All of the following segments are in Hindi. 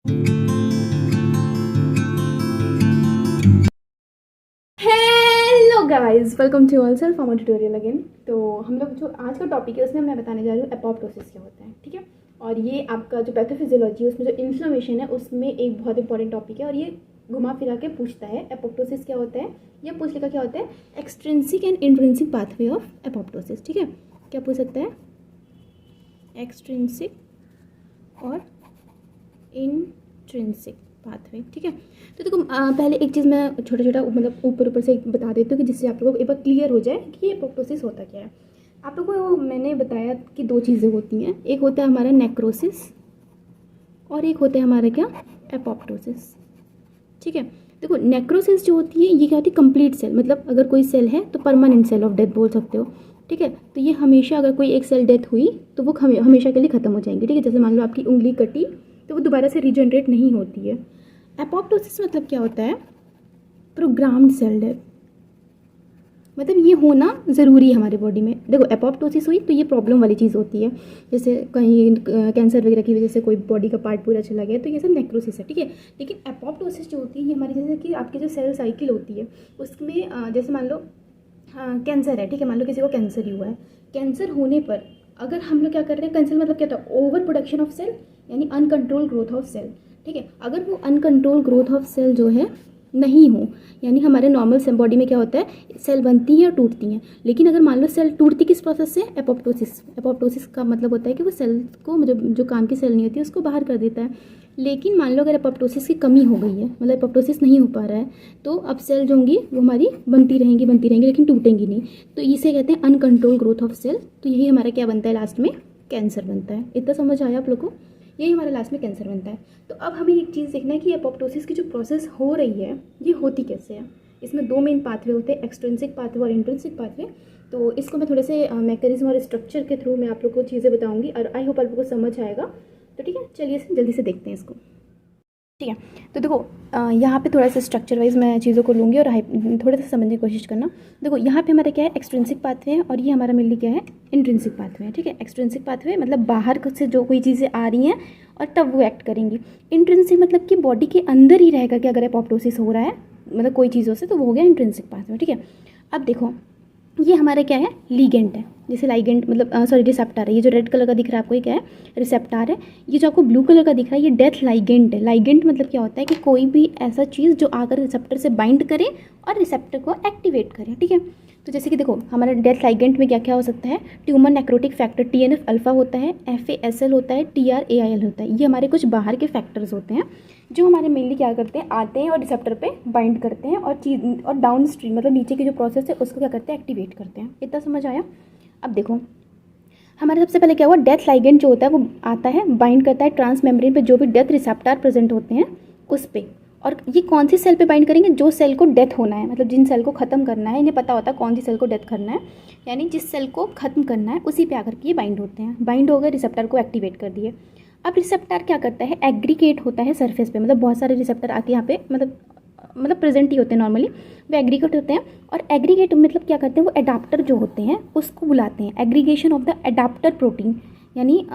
Hello guys, welcome to all self former tutorial again. तो हम लोग जो आज का टॉपिक है उसमें मैं बताने जा रही हूँ एपोप्टोसिस क्या होता है। ठीक है, और ये आपका जो पैथोफिजियोलॉजी है उसमें जो इन्फ्लेमेशन है उसमें एक बहुत इंपॉर्टेंट टॉपिक है, और ये घुमा फिरा के पूछता है एपोप्टोसिस क्या होता है, या पूछ लेगा क्या होता है extrinsic and intrinsic pathway of apoptosis. ठीक है, क्या पूछ सकता है एक्सट्रिंसिक और इंट्रिंसिक पाथवे। ठीक है, तो देखो पहले एक चीज़ मैं छोटा छोटा मतलब ऊपर से बता देती हूँ कि जिससे आप लोगों को एक बार क्लियर हो जाए कि ये एपोप्टोसिस होता क्या है। आप लोगों को मैंने बताया कि दो चीज़ें होती हैं, एक होता है हमारा नेक्रोसिस और एक होता है हमारा क्या एपोप्टोसिस। ठीक है, देखो नेक्रोसिस जो होती है ये क्या होती है कंप्लीट सेल, मतलब अगर कोई सेल है तो परमानेंट सेल ऑफ डेथ बोल सकते हो। ठीक है, तो ये हमेशा अगर कोई एक सेल डेथ हुई तो वो हमेशा के लिए ख़त्म हो जाएंगी। ठीक है, जैसे मान लो आपकी उंगली कटी तो वो दोबारा से रीजनरेट नहीं होती है। एपोप्टोसिस मतलब क्या होता है प्रोग्राम्ड सेल डेथ, मतलब ये होना ज़रूरी है हमारे बॉडी में। देखो एपोप्टोसिस हुई तो ये प्रॉब्लम वाली चीज़ होती है, जैसे कहीं कैंसर वगैरह की वजह से कोई बॉडी का पार्ट पूरा चला गया तो ये सब नेक्रोसिस है। ठीक है, लेकिन एपोप्टोसिस जो होती है ये हमारी जैसे कि आपकी जो सेल साइकिल होती है उसमें जैसे मान लो कैंसर है। ठीक है, मान लो किसी को कैंसर ही हुआ है, कैंसर होने पर अगर हम लोग क्या कर रहे हैं, कैंसर मतलब क्या होता है ओवर प्रोडक्शन ऑफ सेल यानी अनकंट्रोल ग्रोथ ऑफ सेल। ठीक है, अगर वो अनकंट्रोल ग्रोथ ऑफ सेल जो है नहीं हो, यानी हमारे नॉर्मल बॉडी में क्या होता है सेल बनती हैं और टूटती हैं, लेकिन अगर मान लो सेल टूटती किस प्रोसेस से एपोप्टोसिस। एपोप्टोसिस का मतलब होता है कि वो सेल को जो काम की सेल नहीं होती है उसको बाहर कर देता है। लेकिन मान लो अगर एपोप्टोसिस की कमी हो गई है, मतलब एपोप्टोसिस नहीं हो पा रहा है, तो अब सेल जो होंगी वो हमारी बनती रहेंगी लेकिन टूटेंगी नहीं, तो इसे कहते हैं अनकंट्रोल ग्रोथ ऑफ सेल। तो यही हमारा क्या बनता है लास्ट में कैंसर बनता है। इतना समझ आया आप लोग को, यही हमारा लास्ट में कैंसर बनता है। तो अब हमें एक चीज़ देखना है कि एपोप्टोसिस की जो प्रोसेस हो रही है ये होती कैसे है। इसमें दो मेन पाथवे होते हैं, एक्सट्रिंसिक पाथवे और इंट्रिंसिक पाथवे। तो इसको मैं थोड़े से मैकेनिज्म और स्ट्रक्चर के थ्रू मैं आप लोग को चीज़ें बताऊंगी और आई होप आप लोग को समझ आएगा। तो ठीक है, चलिए जल्दी से देखते हैं इसको। ठीक है, तो देखो यहाँ पे थोड़ा सा स्ट्रक्चर वाइज मैं चीज़ों को लूँगी और थोड़ा सा समझने की कोशिश करना। देखो यहाँ पे हमारा क्या है एक्सट्रिंसिक पाथवे है और ये हमारा मेनली क्या है इंट्रिंसिक पाथवे है। ठीक है, एक्सट्रिंसिक पाथवे मतलब बाहर से जो कोई चीज़ें आ रही हैं और तब वो एक्ट करेंगी। इंट्रिंसिक मतलब कि बॉडी के अंदर ही रहेगा कि अगर एपोप्टोसिस हो रहा है मतलब कोई चीज़ों से, तो वो हो गया इंट्रिंसिक पाथवे। ठीक है, अब देखो ये हमारा क्या है लीगेंट है, जैसे लाइगेंट मतलब सॉरी रिसेप्टर है। ये जो रेड कलर का दिख रहा है आपको ये क्या है रिसेप्टर है। ये जो आपको ब्लू कलर का दिख रहा है ये डेथ लाइगेंट है। लाइगेंट मतलब क्या होता है कि कोई भी ऐसा चीज़ जो आकर रिसेप्टर से बाइंड करे और रिसेप्टर को एक्टिवेट करे। ठीक है, तो जैसे कि देखो हमारा डेथ लाइगेंट में क्या क्या हो सकता है tumour necrotic factor TNF alpha होता है, FASL होता है, TRAIL होता है। ये हमारे कुछ बाहर के फैक्टर्स होते हैं जो हमारे मेनली क्या करते हैं आते हैं और रिसेप्टर पे बाइंड करते हैं और चीज और डाउन स्ट्रीम मतलब नीचे की जो प्रोसेस है उसको क्या करते हैं एक्टिवेट करते हैं। इतना समझ आया। अब देखो हमारे सबसे पहले क्या हुआ डेथ लाइगेंट जो होता है वो आता है बाइंड करता है ट्रांस मेम्ब्रेन पे जो भी डेथ रिसेप्टर प्रेजेंट होते हैं उस पे। और ये कौन सी सेल पे बाइंड करेंगे जो सेल को डेथ होना है, मतलब जिन सेल को ख़त्म करना है इन्हें पता होता है कौन सी सेल को डेथ करना है, यानी जिस सेल को ख़त्म करना है उसी पे आकर के ये बाइंड होते हैं। बाइंड हो गए रिसेप्टर को एक्टिवेट कर दिए। अब रिसेप्टर क्या करता है एग्रीगेट होता है सरफेस पे, मतलब बहुत सारे रिसेप्टर आके यहाँ पे मतलब प्रेजेंट ही होते हैं नॉर्मली, वो एग्रीगेट होते हैं। और एग्रीगेट मतलब क्या करते हैं वो एडाप्टर जो होते हैं उसको बुलाते हैं aggregation of the adaptor protein, यानी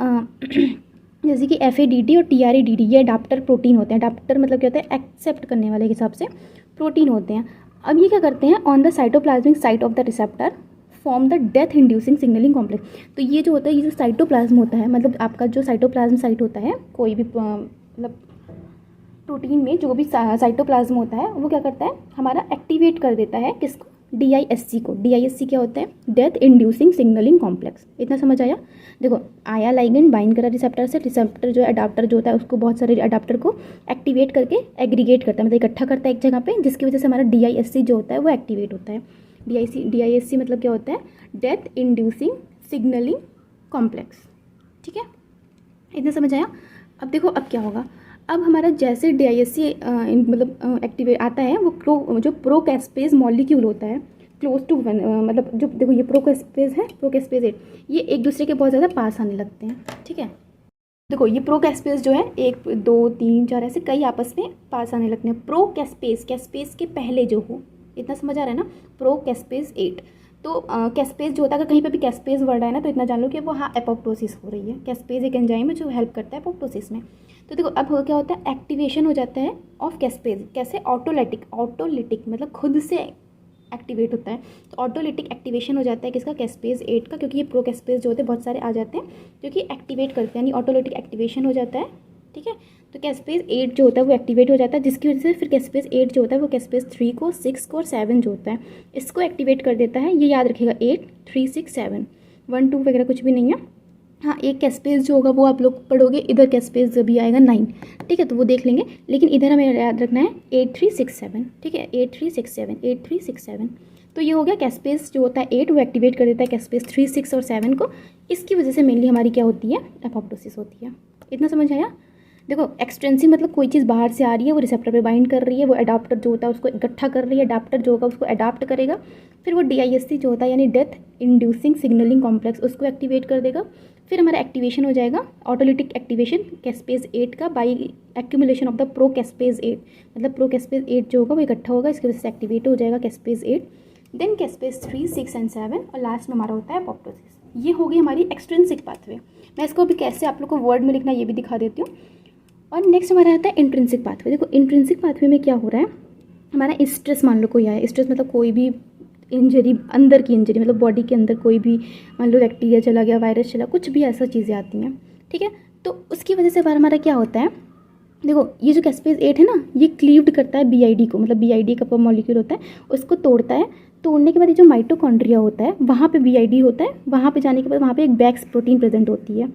जैसे कि FADD और TRADD ये एडाप्टर प्रोटीन होते हैं। एडाप्टर मतलब क्या होता है एक्सेप्ट करने वाले के हिसाब से प्रोटीन होते हैं। अब ये क्या करते हैं on the cytoplasmic site of the receptor form the death inducing signalling complex. तो ये जो होता है ये जो साइटोप्लाज्म होता है मतलब आपका जो साइटोप्लाज्म साइट होता है कोई भी मतलब प्रोटीन में जो भी साइटोप्लाज्म होता है वो क्या करता है हमारा एक्टिवेट कर देता है किसको DISC को। DISC क्या होता है डेथ इंड्यूसिंग सिग्नलिंग कॉम्प्लेक्स। इतना समझ आया। देखो आया लाइगेंड बाइंड करा रिसेप्टर से, रिसेप्टर जो एडाप्टर जो होता है उसको बहुत सारे एडाप्टर को एक्टिवेट करके एग्रीगेट करता है मतलब इकट्ठा करता है एक जगह पे, जिसकी वजह से हमारा DISC जो होता है वो एक्टिवेट होता है। DISC मतलब क्या होता है डेथ इंड्यूसिंग सिग्नलिंग कॉम्प्लेक्स। ठीक है, इतना समझ आया। अब देखो अब क्या होगा, अब हमारा जैसे DISC मतलब एक्टिवेट आता है वो जो प्रोकैस्पेज मॉलिक्यूल होता है क्लोज टू मतलब जो देखो ये प्रोकैस्पेज है प्रोकैस्पेज 8 ये एक दूसरे के बहुत ज़्यादा पास आने लगते हैं। ठीक है, देखो ये प्रोकैस्पेज जो है 1 2 3 4 ऐसे कई आपस में पास आने लगते हैं। प्रोकैस्पेज कैस्पेज के पहले जो हो, इतना समझ आ रहा है ना प्रोकैस्पेज 8। तो कैस्पेज जो होता है अगर कहीं पे भी कैस्पेज वर्ड है ना तो इतना जान लो कि वो हाँ एपोप्टोसिस हो रही है। कैस्पेज एक एंजाइम है जो हेल्प करता है एपोप्टोसिस में। तो देखो अब क्या होता है, एक्टिवेशन हो जाता है ऑफ कैस्पेज। कैसे? ऑटोलिटिक मतलब खुद से एक्टिवेट होता है। तो ऑटोलिटिक एक्टिवेशन हो जाता है किसका? कैस्पेज 8 का, क्योंकि ये प्रो कैस्पेज जो होते हैं बहुत सारे आ जाते हैं जो कि एक्टिवेट करते हैं, यानी ऑटोलिटिक एक्टिवेशन हो जाता है। ठीक है, तो कैस्पेज 8 जो होता है वो एक्टिवेट हो जाता है, जिसकी वजह से फिर कैस्पेज 8 जो होता है वो कैस्पेज 3 को, 6 को और 7 जो होता है इसको एक्टिवेट कर देता है। ये याद रखिएगा, 8 3 6 7, 1 2 वगैरह कुछ भी नहीं है। हाँ, एक कैस्पेज जो होगा वो आप लोग पढ़ोगे, इधर कैस्पेज भी आएगा 9। ठीक है, तो वो देख लेंगे, लेकिन इधर हमें याद रखना है 8 3 6 7। ठीक है, 8 3 6 7, 8 3 6 7। तो ये हो गया कैस्पेज जो होता है 8 वो एक्टिवेट कर देता है कैस्पेज 3 6 और 7 को। इसकी वजह से मेनली हमारी क्या होती है? एपोप्टोसिस होती है। इतना समझ आया? देखो, एक्सट्रेंसिक मतलब कोई चीज़ बाहर से आ रही है, वो रिसेप्टर पे बाइंड कर रही है, वो अडाप्टर जो होता है उसको इकट्ठा कर रही है, अडाप्टर जो होगा उसको अडाप्ट करेगा, फिर वो DISC जो होता है यानी डेथ इंड्यूसिंग सिग्नलिंग कॉम्प्लेक्स उसको एक्टिवेट कर देगा। फिर हमारा एक्टिवेशन हो जाएगा ऑटोलिटिक एक्टिवेशन कैस्पेज 8 का by accumulation of the pro caspase 8, मतलब प्रो कैस्पेज 8 जो होगा वो इकट्ठा होगा, इसकी वजह से एक्टिवेट हो जाएगा कैस्पेज 8, देन कैस्पेज 3 6 एंड 7 और लास्ट में हमारा होता है एपोप्टोसिस। ये हो गई हमारी एक्सट्रिंसिक पाथवे। मैं इसको अभी कैसे आप लोग को वर्ड में लिखना ये भी दिखा देती हूँ। और नेक्स्ट हमारा आता है इंट्रिंसिक पाथवे। देखो, इंट्रिंसिक पाथवे में क्या हो रहा है, हमारा स्ट्रेस मान लो कोई आया, स्ट्रेस मतलब कोई भी इंजरी, अंदर की इंजरी मतलब बॉडी के अंदर कोई भी मान लो बैक्टीरिया चला गया, वायरस चला, कुछ भी ऐसा चीज़ें आती हैं। ठीक है, तो उसकी वजह से हमारा क्या होता है, देखो ये जो कैस्पेज 8 है ना, ये क्लीव्ड करता है BID को, मतलब BID का मॉलिक्यूल होता है उसको तोड़ता है। तोड़ने के बाद ये जो माइटोकॉन्ड्रिया होता है वहाँ पे BID होता है, वहाँ पे जाने के बाद वहाँ पे एक बैक्स प्रोटीन प्रेजेंट होती है।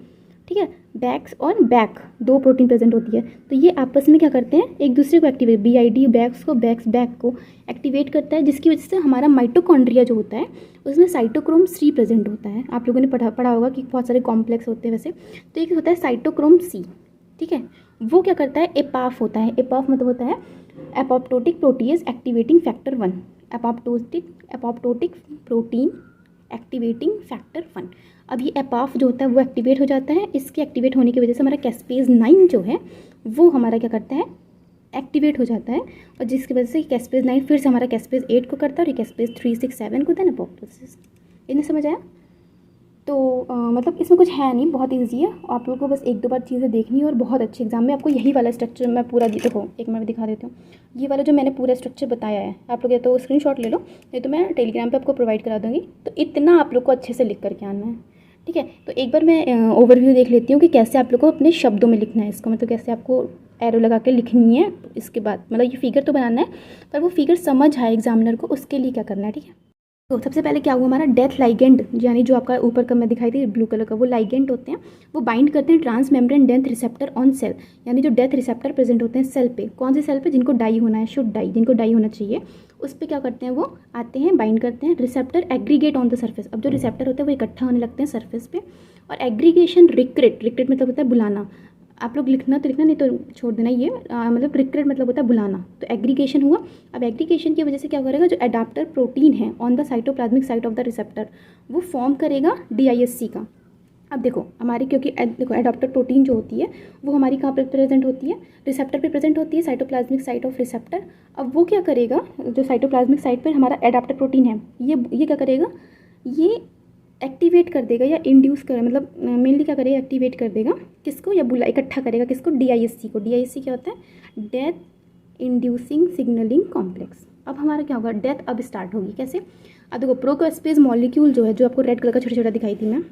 ठीक है, बैक्स और बैक 2 प्रोटीन प्रेजेंट होती है। तो ये आपस में क्या करते हैं, एक दूसरे को एक्टिवेट, BID बैक्स को, बैक्स बैक को एक्टिवेट करता है, जिसकी वजह से हमारा माइटोकॉन्ड्रिया जो होता है उसमें साइटोक्रोम C प्रेजेंट होता है। आप लोगों ने पढ़ा होगा कि बहुत सारे कॉम्प्लेक्स होते हैं वैसे, तो एक होता है साइटोक्रोम C। ठीक है, वो क्या करता है, एपाफ होता है। एपाफ मतलब होता है apoptotic protease activating factor 1, apoptotic protein activating factor 1। अब ये एपाफ जो होता है वो एक्टिवेट हो जाता है। इसके एक्टिवेट होने की वजह से हमारा कैस्पेज 9 जो है वो हमारा क्या करता है, एक्टिवेट हो जाता है, और जिसकी वजह से कैस्पेज 9 फिर से हमारा कैस्पेज 8 को करता है और कैस्पेज 3 6 7 को देन एपोप्टोसिस। इन्हें समझ आया? तो मतलब इसमें कुछ है नहीं, बहुत ईजी है, आप लोगों को बस 1-2 बार चीज़ें देखनी है और बहुत अच्छे एग्जाम में आपको यही वाला स्ट्रक्चर मैं पूरा देखो, एक मैं दिखा देती हूँ। ये वाला जो मैंने पूरा स्ट्रक्चर बताया है, आप लोग या तो स्क्रीनशॉट ले लो, नहीं तो मैं टेलीग्राम पे आपको प्रोवाइड करा दूँगी। तो इतना आप लोग को अच्छे से लिख करके आना है। ठीक है, तो एक बार मैं ओवरव्यू देख लेती हूँ कि कैसे आप लोग को अपने शब्दों में लिखना है इसको, मतलब कैसे आपको एरो लगा के लिखनी है। इसके बाद मतलब ये फिगर तो बनाना है, पर वो फिगर समझ आए एग्जामिनर को, उसके लिए क्या करना है। ठीक है, तो सबसे पहले क्या हुआ, हमारा डेथ लाइगेंड, यानी जो आपका ऊपर का मैं दिखाई थी ब्लू कलर का, वो लाइगेंड होते हैं, वो बाइंड करते हैं transmembrane death receptor on cell, यानी जो डेथ रिसेप्टर प्रेजेंट होते हैं सेल पे। कौन से सेल पे? जिनको डाई होना है, शुड डाई, जिनको डाई होना चाहिए, उस पर क्या करते हैं, वो आते हैं, बाइंड करते हैं। Receptor aggregate on the surface, अब जो रिसेप्टर होते हैं वो इकट्ठा होने लगते हैं सर्फेस पे। और एग्रीगेशन रिक्रेट मतलब होता है बुलाना, आप लोग लिखना तो लिखना, नहीं तो छोड़ देना ये, मतलब रिक्रेट मतलब होता है बुलाना। तो एग्रीगेशन हुआ। अब एग्रीगेशन की वजह से क्या करेगा, जो एडाप्टर प्रोटीन है on the cytoplasmic site of the receptor वो फॉर्म करेगा DISC का। अब देखो हमारी, क्योंकि देखो एडाप्टर प्रोटीन जो होती है वो हमारी कहाँ पर प्रेजेंट होती है, रिसेप्टर पे प्रेजेंट होती है, साइटोप्लाज्मिक साइट ऑफ रिसेप्टर। अब वो क्या करेगा, जो साइटोप्लाज्मिक साइट पर हमारा एडाप्टर प्रोटीन है ये क्या करेगा, ये एक्टिवेट कर देगा या इंड्यूस कर, मतलब मेनली क्या करेगा, एक्टिवेट कर देगा किसको, या बुला इकट्ठा करेगा किसको, DISC को। DISC क्या होता है, डेथ इंड्यूसिंग सिग्नलिंग कॉम्प्लेक्स। अब हमारा क्या होगा, डेथ अब स्टार्ट होगी कैसे। अब देखो प्रोकैस्पेज मॉलिक्यूल जो है, जो आपको रेड कलर का छोटा छोटा दिखाई थी मैं,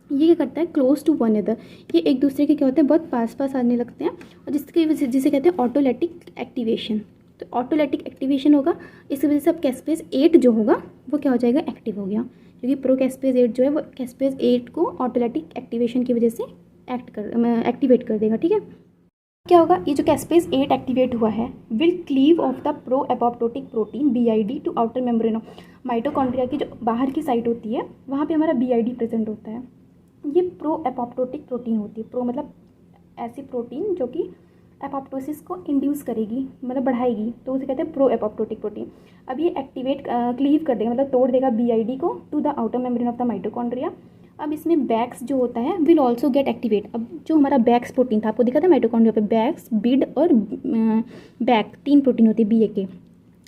ये क्या करता है, क्लोज टू वन अदर, ये एक दूसरे के क्या होते हैं, बहुत पास पास आने लगते हैं, और जिसे कहते हैं ऑटोलेटिक एक्टिवेशन। तो ऑटोलेटिक एक्टिवेशन होगा, इसकी वजह से अब कैस्पेज 8 जो होगा वो क्या हो जाएगा, एक्टिव हो गया, क्योंकि प्रो कैस्पेज 8 जो है वो कैस्पेज 8 को ऑटोलेटिक एक्टिवेशन की वजह से एक्टिवेट कर देगा। ठीक है, क्या होगा, ये जो कैस्पेज 8 एक्टिवेट हुआ है will cleave off the pro apoptotic protein BID to outer membrane of mitochondria की जो बाहर की साइड होती है वहाँ पे हमारा BID प्रेजेंट होता है। ये प्रो एपोप्टोटिक प्रोटीन होती है, प्रो मतलब ऐसी प्रोटीन जो कि एपोप्टोसिस को इंड्यूस करेगी, मतलब बढ़ाएगी, तो उसे कहते हैं प्रो एपोप्टोटिक प्रोटीन। अब ये एक्टिवेट क्लीव कर देगा, मतलब तोड़ देगा BID को to the outer membrane of the mitochondria. अब इसमें बैक्स जो होता है विल ऑल्सो गेट एक्टिवेट। अब जो हमारा बैक्स प्रोटीन था, आपको दिखा था माइटोकॉन्ड्रिया पे, बैक्स, बिड और बैक 3 प्रोटीन होती है BA के।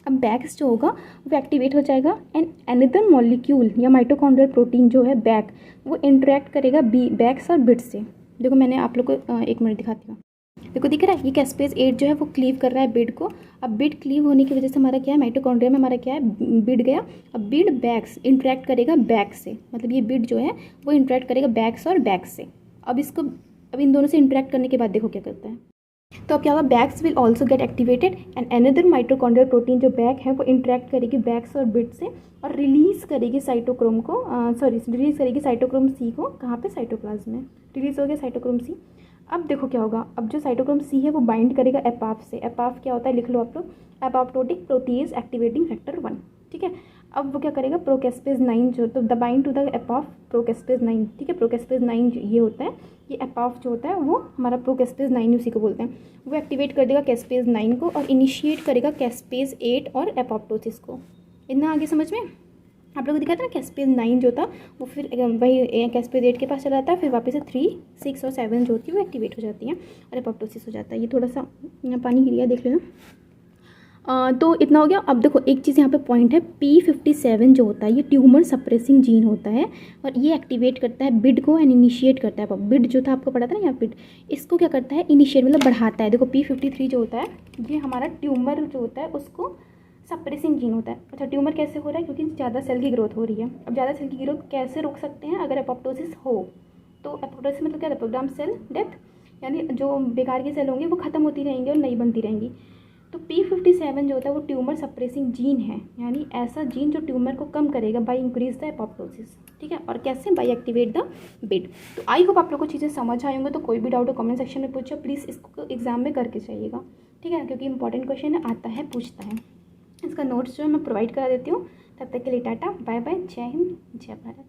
अब बैक्स जो होगा वो एक्टिवेट हो जाएगा एंड अनदर मॉलिक्यूल या माइटोकॉन्ड्रियल प्रोटीन जो है बैक, वो इंटरेक्ट करेगा बैक्स और बिड से। देखो मैंने आप लोग को 1 मिनट दिखाती हूँ। देखो दिख रहा है, ये कैस्पेज 8 जो है वो क्लीव कर रहा है बिड को। अब बिड क्लीव होने की वजह से हमारा क्या है, माइटोकॉन्ड्रिया में हमारा क्या है, बिड गया। अब बिड बैक्स इंटरेक्ट करेगा बैक से, मतलब ये बिड जो है वो इंटरेक्ट करेगा बैक्स और बैक से। अब इन दोनों से इंटरेक्ट करने के बाद देखो क्या करता है। तो अब क्या होगा, Bax will also get activated and another mitochondrial protein जो बैक है वो इंटरेक्ट करेगी बैक्स और बिड से और रिलीज करेगी साइटोक्रोम को, रिलीज करेगी साइटोक्रोम सी को। कहाँ पे, साइटोप्लाज्म में रिलीज हो गया साइटोक्रोम सी। अब देखो क्या होगा, अब जो साइटोक्रोम सी है वो बाइंड करेगा एपाफ से। एपाफ क्या होता है, लिख लो आप लोग, एपोप्टोटिक प्रोटीज एक्टिवेटिंग फैक्टर 1, ठीक है। अब वो क्या करेगा, प्रोकेस्पेज 9 जो, तो द बाइंड टू द एपाफ प्रोकेस्पेज 9, ठीक है। प्रोकेस्पेज 9 ये होता है, ये एपाफ जो होता है वो हमारा प्रोकेस्पेज 9 उसी को बोलते हैं। वो एक्टिवेट कर देगा कैस्पेज 9 को और इनिशिएट करेगा कैस्पेज 8 और एपोप्टोसिस को। इतना आगे समझ में आप लोगों को दिखा था ना, कैस्पेज 9 जो था वो फिर वही कैस्पेज 8 के पास चला जाता है, फिर वापस से 3, 6 और 7 जो होती है वो एक्टिवेट हो जाती हैं और एपोप्टोसिस हो जाता है। ये थोड़ा सा पानी गिर गया, देख लेना। तो इतना हो गया। अब देखो एक चीज़ यहाँ पे पॉइंट है, P57 जो होता है ये ट्यूमर सप्रेसिंग जीन होता है और ये एक्टिवेट करता है बिड को एंड इनिशिएट करता है। बिड जो था आपको पढ़ा था ना यहाँ, बिड इसको क्या करता है, इनिशिएट मतलब बढ़ाता है। देखो P53 जो होता है ये हमारा ट्यूमर जो होता है उसको सप्रेसिंग जीन होता है। अच्छा, ट्यूमर कैसे हो रहा है, क्योंकि ज़्यादा सेल की ग्रोथ हो रही है। अब ज़्यादा सेल की ग्रोथ कैसे रोक सकते हैं, अगर एपोप्टोसिस हो तो। एपोप्टोसिस मतलब क्या, प्रोग्राम सेल डेथ, यानी जो बेकार के सेल होंगे वो ख़त्म होती रहेंगी और नई बनती रहेंगी। तो P57 जो होता है वो ट्यूमर सप्रेसिंग जीन है, यानी ऐसा जीन जो ट्यूमर को कम करेगा बाय इंक्रीज द एपोप्टोसिस, ठीक है। और कैसे, बाय एक्टिवेट द बिड। तो आई होप आप लोग को चीज़ें समझ आए होंगे। तो कोई भी डाउट हो कमेंट सेक्शन में पूछो प्लीज़, इसको एग्जाम में करके जाइएगा, ठीक है, क्योंकि इंपॉर्टेंट क्वेश्चन है, आता है, पूछता है। इसका नोट्स जो है मैं प्रोवाइड करा देती हूँ। तब तक के लिए टाटा बाय बाय, जय हिंद जय भारत।